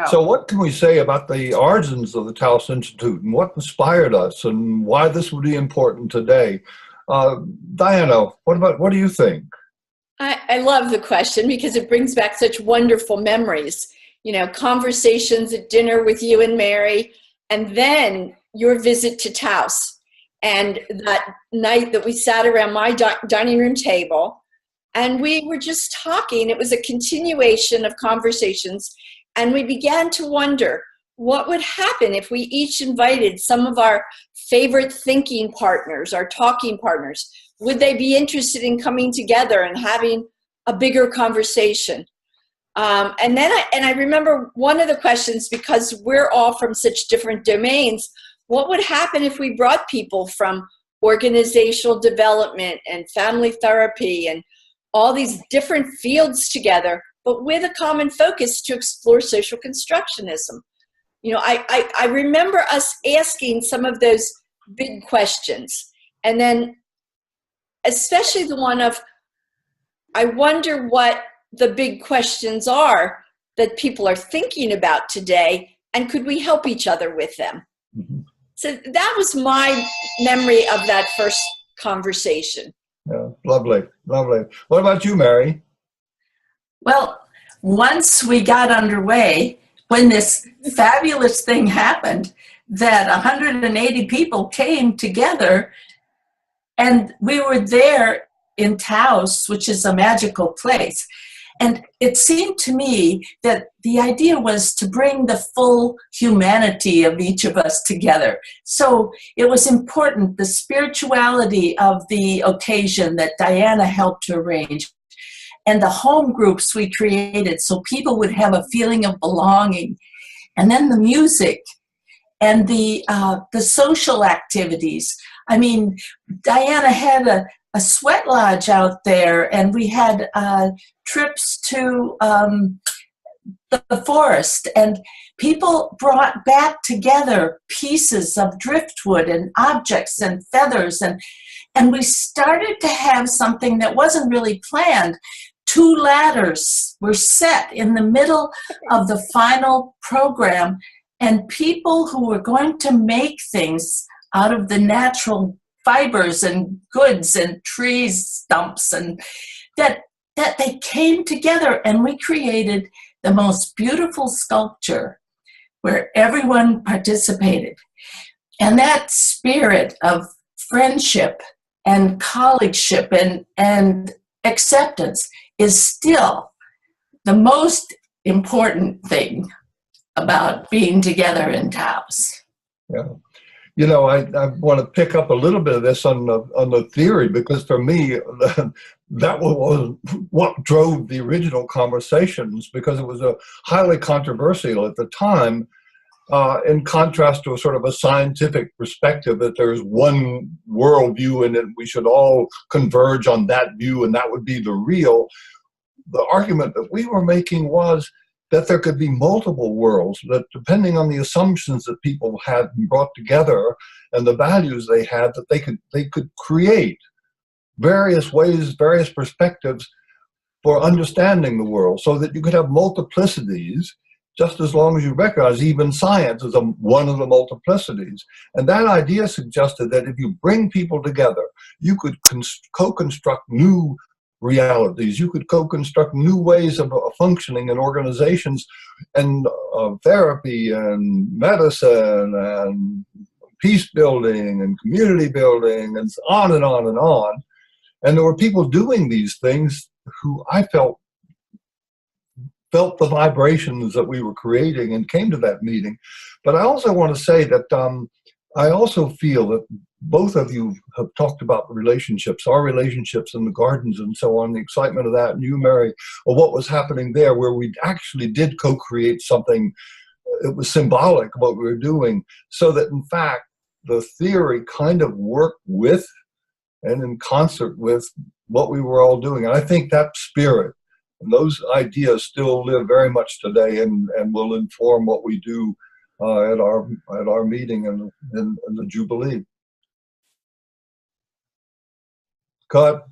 So what can we say about the origins of the Taos Institute and what inspired us and why this would be important today? Diana, what do you think? I love the question because it brings back such wonderful memories. You know, conversations at dinner with you and Mary, and then your visit to Taos. And that night that we sat around my dining room table and we were just talking, it was a continuation of conversations. And we began to wonder what would happen if we each invited some of our favorite thinking partners, our talking partners. Would they be interested in coming together and having a bigger conversation? And I remember one of the questions, because we're all from such different domains, what would happen if we brought people from organizational development and family therapy and all these different fields together, but with a common focus to explore social constructionism? You know, I remember us asking some of those big questions, and then especially the one of, I wonder what the big questions are that people are thinking about today, and could we help each other with them? Mm-hmm. So that was my memory of that first conversation. Yeah, lovely, lovely. What about you, Mary? Well, once we got underway, when this fabulous thing happened, that 180 people came together, and we were there in Taos, which is a magical place. And it seemed to me that the idea was to bring the full humanity of each of us together. So it was important, the spirituality of the occasion that Diana helped to arrange, and the home groups we created so people would have a feeling of belonging, and then the music and the social activities. I mean, Diana had a sweat lodge out there, and we had trips to the forest, and people brought back together pieces of driftwood and objects and feathers, and we started to have something that wasn't really planned. 2 ladders were set in the middle of the final program, and people who were going to make things out of the natural fibers and goods and trees stumps, and that they came together, and we created the most beautiful sculpture where everyone participated. And that spirit of friendship and colleagueship and acceptance is still the most important thing about being together in Taos. Yeah. You know, I want to pick up a little bit of this on the theory, because for me, that was what drove the original conversations, because it was a highly controversial at the time, in contrast to a sort of a scientific perspective that there's one worldview and that we should all converge on that view and that would be the real. The argument that we were making was that there could be multiple worlds, that depending on the assumptions that people had brought together and the values they had, that they could create various ways, various perspectives for understanding the world, so that you could have multiplicities, just as long as you recognize even science is one of the multiplicities. And that idea suggested that if you bring people together, you could co-construct new realities. You could co-construct new ways of functioning in organizations and therapy and medicine and peace building and community building and on and on and on. And there were people doing these things who I felt the vibrations that we were creating and came to that meeting. But I also want to say that I also feel that both of you have talked about the relationships, our relationships in the gardens and so on, the excitement of that, and you, Mary, of what was happening there, where we actually did co-create something. It was symbolic of what we were doing, so that in fact the theory kind of worked with and in concert with what we were all doing. And I think that spirit and those ideas still live very much today and will inform what we do at our meeting in the Jubilee. Cut.